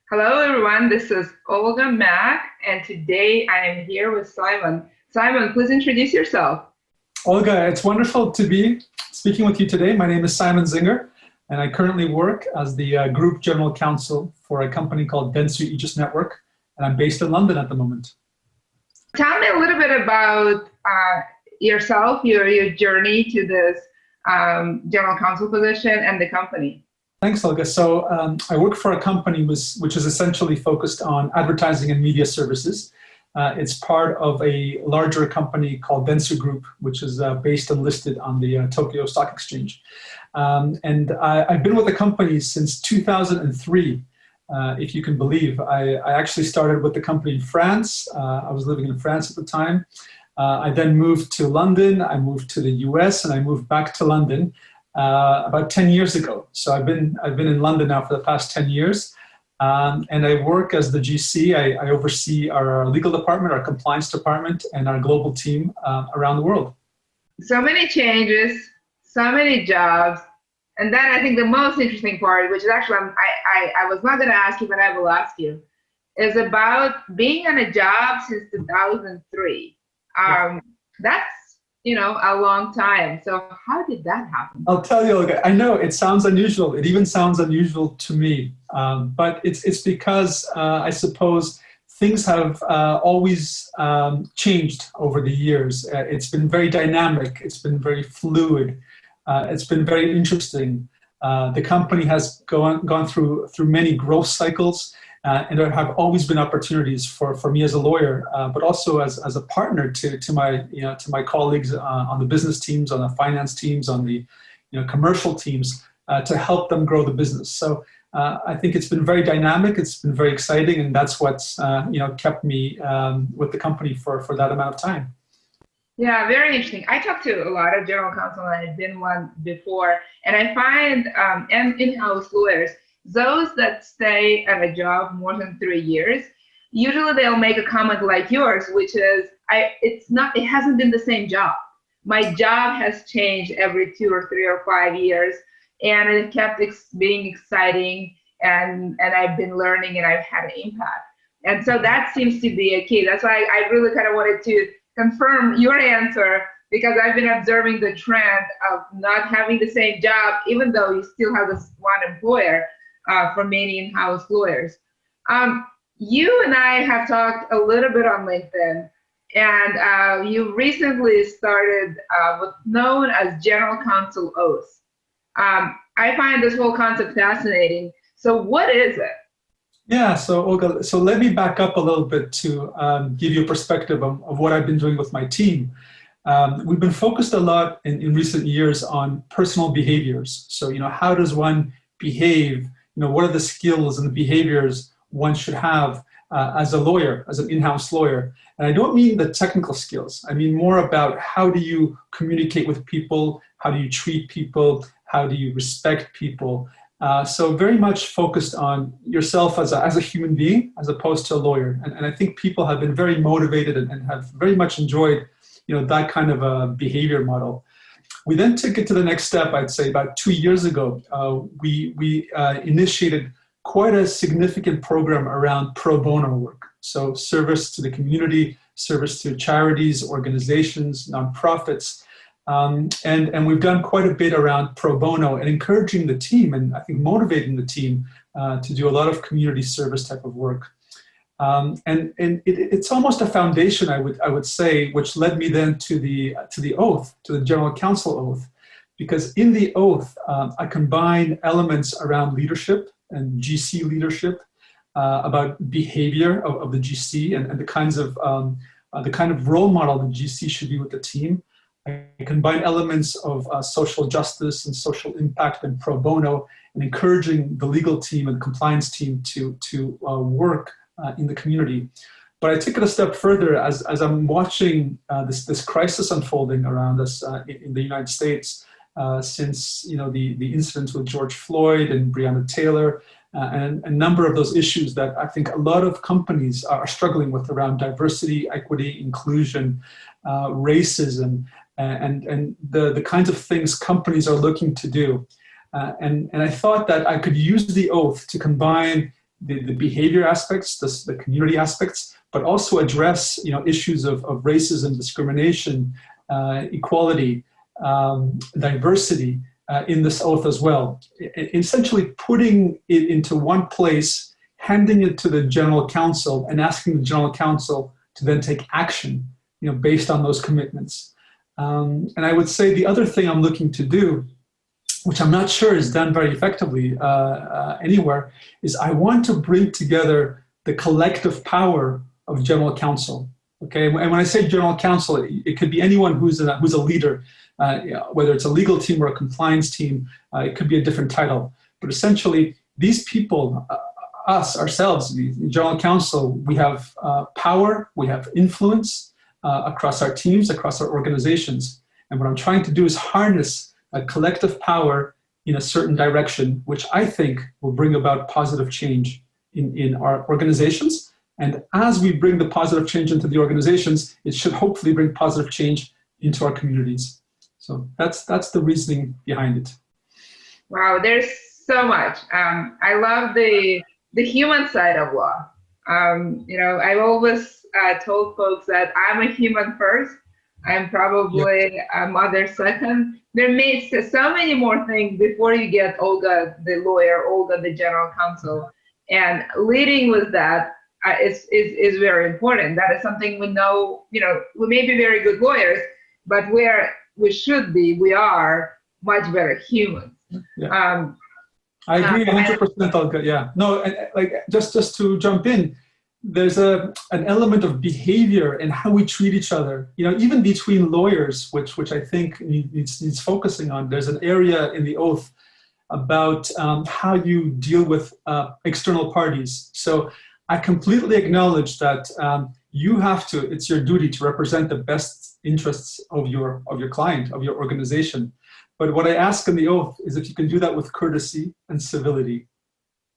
Hello, everyone. This is Olga Mack, and today I am here with Simon. Simon, please introduce yourself. Olga, it's wonderful to be speaking with you today. My name is Simon Zinger, and I currently work as the Group General Counsel for a company called Bensu Aegis Network, and I'm based in London at the moment. Tell me a little bit about yourself, your journey to this General Counsel position and the company. Thanks, Olga. So I work for a company which is essentially focused on advertising and media services. It's part of a larger company called Bensu Group, which is based and listed on the Tokyo Stock Exchange. And I've been with the company since 2003, if you can believe. I actually started with the company in France. I was living in France at the time. I then moved to London, I moved to the US, and I moved back to London about 10 years ago. So I've been in London now for the past 10 years. And I work as the GC. I oversee our legal department, our compliance department, and our global team around the world. So many changes, so many jobs. And then I think the most interesting part, which is actually, I was not going to ask you, but I will ask you, is about being on a job since 2003. That's a long time. So how did that happen? I'll tell you, Olga, I know it sounds unusual. It even sounds unusual to me. But it's because I suppose things have always changed over the years. It's been very dynamic. It's been very fluid. It's been very interesting. The company has gone through many growth cycles. And there have always been opportunities for me as a lawyer, but also as a partner to my colleagues on the business teams, on the finance teams, on the commercial teams, to help them grow the business. So I think it's been very dynamic. It's been very exciting, and that's what's kept me with the company for that amount of time. Yeah, very interesting. I talked to a lot of general counsel, and I've been one before, and I find and in-house lawyers, those that stay at a job more than 3 years, usually they'll make a comment like yours, which is, it hasn't been the same job. My job has changed every 2 or 3 or 5 years, and it kept being exciting, and I've been learning, and I've had an impact. And so that seems to be a key. That's why I really kind of wanted to confirm your answer, because I've been observing the trend of not having the same job, even though you still have this one employer. For many in-house lawyers. You and I have talked a little bit on LinkedIn, and you recently started what's known as General Counsel Oath. I find this whole concept fascinating. So what is it? Yeah, so Olga, so let me back up a little bit to give you a perspective of what I've been doing with my team. We've been focused a lot in recent years on personal behaviors. So, how does one behave? What are the skills and the behaviors one should have as a lawyer, as an in-house lawyer? And I don't mean the technical skills. I mean more about how do you communicate with people, how do you treat people, how do you respect people? So very much focused on yourself as a human being, as opposed to a lawyer. And I think people have been very motivated and have very much enjoyed that kind of a behavior model. We then took it to the next step, I'd say about 2 years ago. We initiated quite a significant program around pro bono work. So service to the community, service to charities, organizations, nonprofits. And we've done quite a bit around pro bono and encouraging the team, and I think motivating the team to do a lot of community service type of work. And it's almost a foundation, I would say, which led me then to the oath, to the General Counsel Oath, because in the oath I combine elements around leadership and GC leadership, about behavior of the GC and the kind of role model the GC should be with the team. I combine elements of social justice and social impact and pro bono, and encouraging the legal team and compliance team to work in the community. But I took it a step further as I'm watching this crisis unfolding around us in the United States since the incidents with George Floyd and Breonna Taylor, and a number of those issues that I think a lot of companies are struggling with around diversity, equity, inclusion, racism, and the kinds of things companies are looking to do. And I thought that I could use the oath to combine the behavior aspects, the community aspects, but also address issues of racism, discrimination, equality, diversity in this oath as well. Essentially putting it into one place, handing it to the General Counsel, and asking the General Counsel to then take action, based on those commitments. And I would say the other thing I'm looking to do, which I'm not sure is done very effectively anywhere, is I want to bring together the collective power of General Counsel. Okay, and when I say General Counsel, it could be anyone who's a leader, whether it's a legal team or a compliance team. It could be a different title, but essentially these people, ourselves, the General Counsel, we have power, we have influence across our teams, across our organizations, and what I'm trying to do is harness a collective power in a certain direction, which I think will bring about positive change in our organizations. And as we bring the positive change into the organizations, it should hopefully bring positive change into our communities. So that's the reasoning behind it. Wow, there's so much. I love the human side of law. I've always told folks that I'm a human first. I'm probably a mother second. There may be so many more things before you get Olga, the lawyer, Olga, the General Counsel. And leading with that is very important. That is something we know, we may be very good lawyers, but we are much better humans. Yeah. I agree 100%, Olga. Yeah. No, just to jump in, there's an element of behavior and how we treat each other. Even between lawyers, which I think needs focusing on. There's an area in the oath about how you deal with external parties. So I completely acknowledge that it's your duty to represent the best interests of your client, of your organization. But what I ask in the oath is if you can do that with courtesy and civility.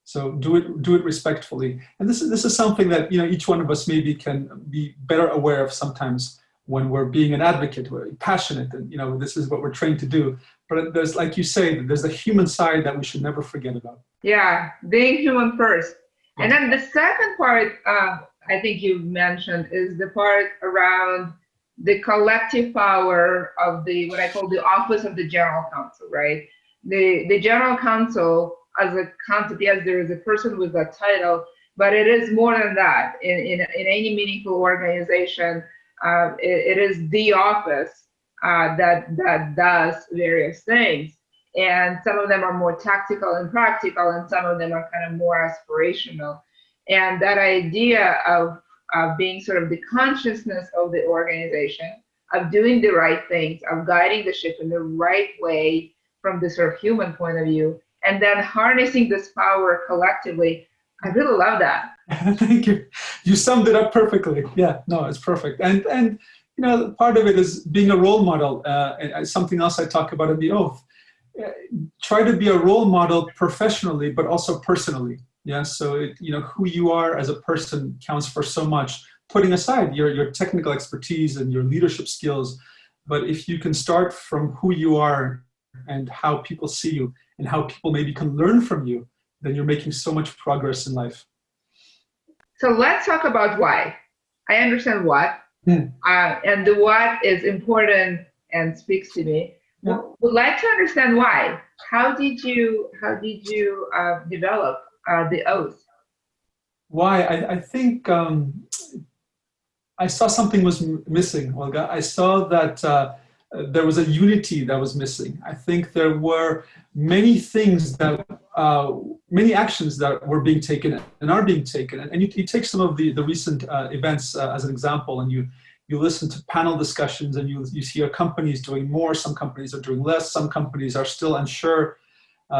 So do it respectfully. And this is something that each one of us maybe can be better aware of sometimes when we're being an advocate, we're passionate, and this is what we're trained to do. But there's, like you say, there's the human side that we should never forget about. Yeah, being human first. And then the second part I think you mentioned is the part around the collective power of what I call the office of the General Counsel, right? The General Counsel as a concept, yes, there is a person with that title, but it is more than that. In any meaningful organization, it is the office that does various things. And some of them are more tactical and practical, and some of them are kind of more aspirational. And that idea of being sort of the consciousness of the organization, of doing the right things, of guiding the ship in the right way from the sort of human point of view, and then harnessing this power collectively. I really love that. Thank you. You summed it up perfectly. Yeah, no, it's perfect. And part of it is being a role model. Something else I talk about in the oath. Try to be a role model professionally, but also personally. Yeah, so who you are as a person counts for so much. Putting aside your technical expertise and your leadership skills, but if you can start from who you are and how people see you and how people maybe can learn from you, then you're making so much progress in life. So let's talk about why. I understand what, and the what is important and speaks to me. Yeah. Would like to understand why. How did you develop the oath? Why? I think I saw something was missing, Olga. I saw that there was a unity that was missing. I think there were many things many actions that were being taken and are being taken. And you take some of the recent events as an example, and you listen to panel discussions, and you see companies doing more, some companies are doing less, some companies are still unsure,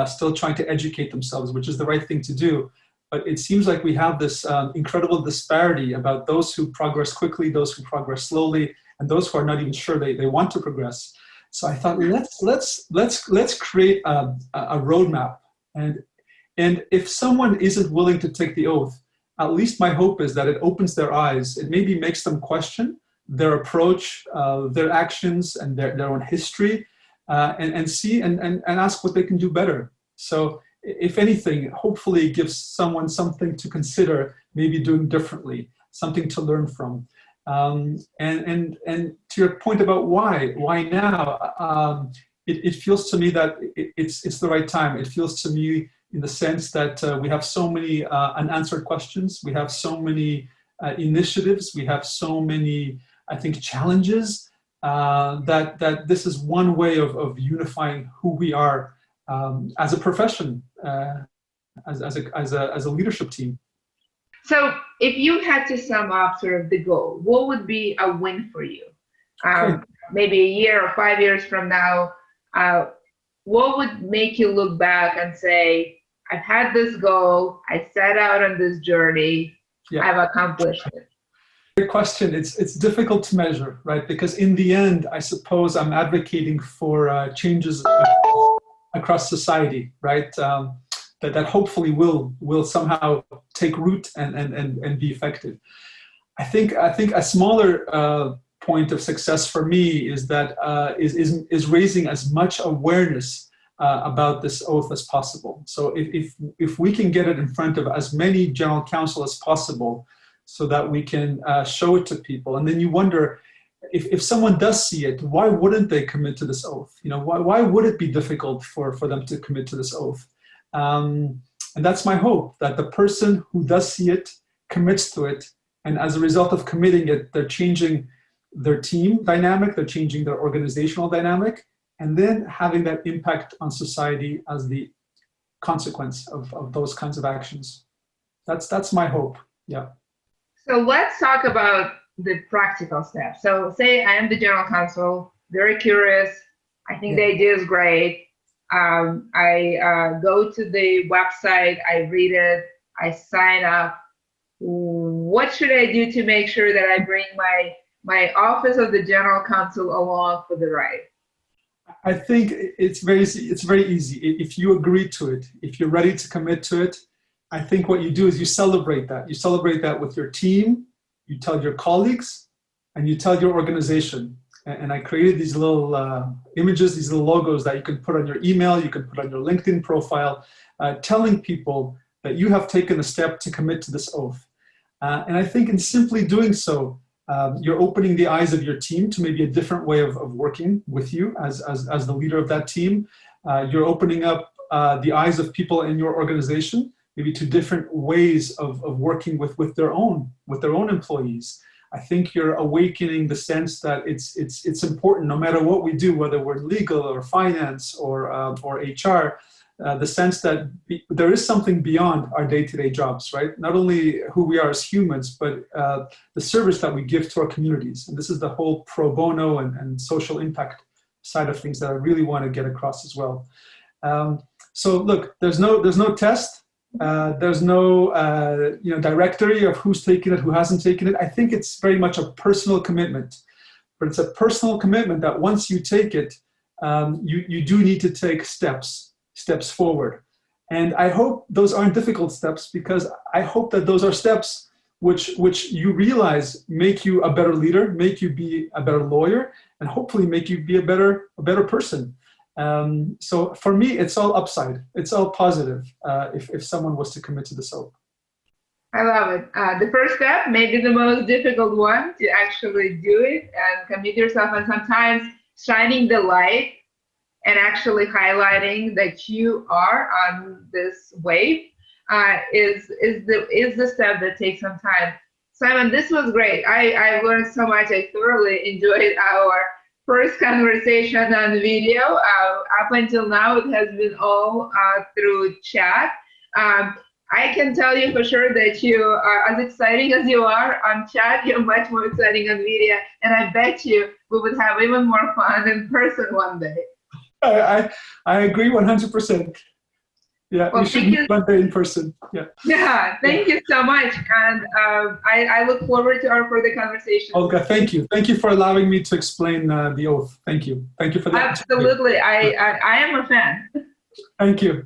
still trying to educate themselves, which is the right thing to do. But it seems like we have this incredible disparity about those who progress quickly, those who progress slowly, and those who are not even sure they want to progress. So I thought, let's create a roadmap. And if someone isn't willing to take the oath, at least my hope is that it opens their eyes. It maybe makes them question their approach, their actions, and their own history, and see and ask what they can do better. So if anything, hopefully it gives someone something to consider, maybe doing differently, something to learn from. And to your point about why now, it feels to me that it's the right time. It feels to me in the sense that we have so many unanswered questions. We have so many initiatives. We have so many, I think, challenges that this is one way of unifying who we are as a profession, as a leadership team. So if you had to sum up sort of the goal, what would be a win for you? Maybe a year or 5 years from now, what would make you look back and say, I've had this goal, I set out on this journey, yeah. I've accomplished it? Great question. It's difficult to measure, right? Because in the end, I suppose I'm advocating for changes across society, right? That hopefully will somehow take root and be effective. I think a smaller point of success for me is that is raising as much awareness about this oath as possible. So if we can get it in front of as many general counsel as possible, so that we can show it to people, and then you wonder if someone does see it, why wouldn't they commit to this oath? You know, why would it be difficult for them to commit to this oath? And that's my hope, that the person who does see it commits to it, and as a result of committing it, they're changing their team dynamic, they're changing their organizational dynamic, and then having that impact on society as the consequence of those kinds of actions. That's my hope. Yeah. So let's talk about the practical steps. So say I am the general counsel, very curious, I think the idea is great. I go to the website, I read it, I sign up. What should I do to make sure that I bring my office of the general counsel along for the ride? I think it's very easy. If you agree to it, if you're ready to commit to it, I think what you do is you celebrate that. You celebrate that with your team, you tell your colleagues, and you tell your organization. And I created these little images, these little logos that you can put on your email, you can put on your LinkedIn profile, telling people that you have taken a step to commit to this oath. And I think in simply doing so, you're opening the eyes of your team to maybe a different way of working with you as the leader of that team. You're opening up the eyes of people in your organization, maybe to different ways of working with their own employees. I think you're awakening the sense that it's important, no matter what we do, whether we're legal or finance or HR, the sense that there is something beyond our day-to-day jobs, right? Not only who we are as humans, but the service that we give to our communities. And this is the whole pro bono and social impact side of things that I really want to get across as well. So look, there's no test. There's no directory of who's taken it, who hasn't taken it. I think it's very much a personal commitment, but it's a personal commitment that once you take it, you do need to take steps forward. And I hope those aren't difficult steps, because I hope that those are steps which you realize make you a better leader, make you be a better lawyer, and hopefully make you be a better person. So for me, it's all upside. It's all positive if someone was to commit to this oath. I love it. The first step, maybe the most difficult one, to actually do it and commit yourself, and sometimes shining the light and actually highlighting that you are on this wave is the step that takes some time. Simon, this was great. I learned so much. I thoroughly enjoyed our first conversation on video. Up until now, it has been all through chat. I can tell you for sure that you are as exciting as you are on chat. You're much more exciting on video, and I bet you we would have even more fun in person one day. I agree 100%. Yeah, well, we should meet one day in person. Yeah. Yeah, thank you so much. And I look forward to our further conversation. Olga, thank you. Thank you for allowing me to explain the oath. Thank you. Thank you for that. Absolutely. I am a fan. Thank you.